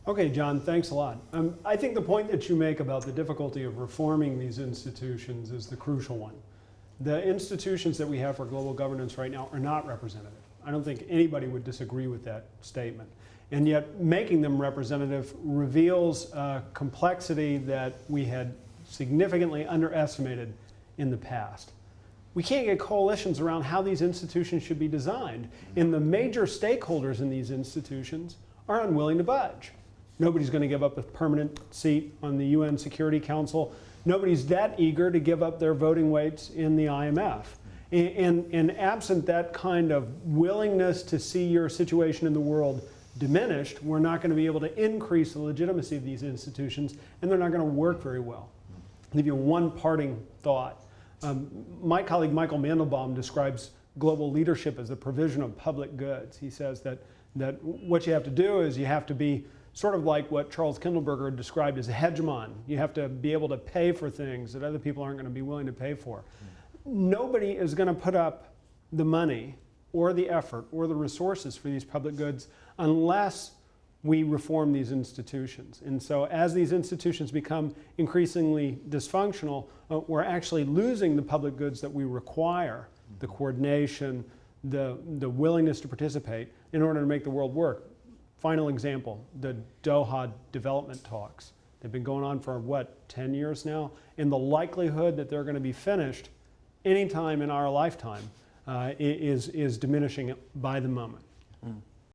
Okay, John, thanks a lot. I think the point that you make about the difficulty of reforming these institutions is the crucial one. The institutions that we have for global governance right now are not representative. I don't think anybody would disagree with that statement. And yet making them representative reveals a complexity that we had significantly underestimated in the past. We can't get coalitions around how these institutions should be designed, and the major stakeholders in these institutions are unwilling to budge. Nobody's going to give up a permanent seat on the UN Security Council. Nobody's that eager to give up their voting weights in the IMF. And absent that kind of willingness to see your situation in the world diminished, we're not going to be able to increase the legitimacy of these institutions, and they're not going to work very well. I'll give you one parting thought. My colleague Michael Mandelbaum describes global leadership as the provision of public goods. He says that what you have to do is you have to be sort of like what Charles Kindleberger described as a hegemon. You have to be able to pay for things that other people aren't going to be willing to pay for. Nobody is going to put up the money or the effort or the resources for these public goods unless we reform these institutions. And so as these institutions become increasingly dysfunctional, we're actually losing the public goods that we require, the coordination, the willingness to participate in order to make the world work. Final example, the Doha development talks. They've been going on for, what, 10 years now? And the likelihood that they're going to be finished anytime in our lifetime is diminishing by the moment.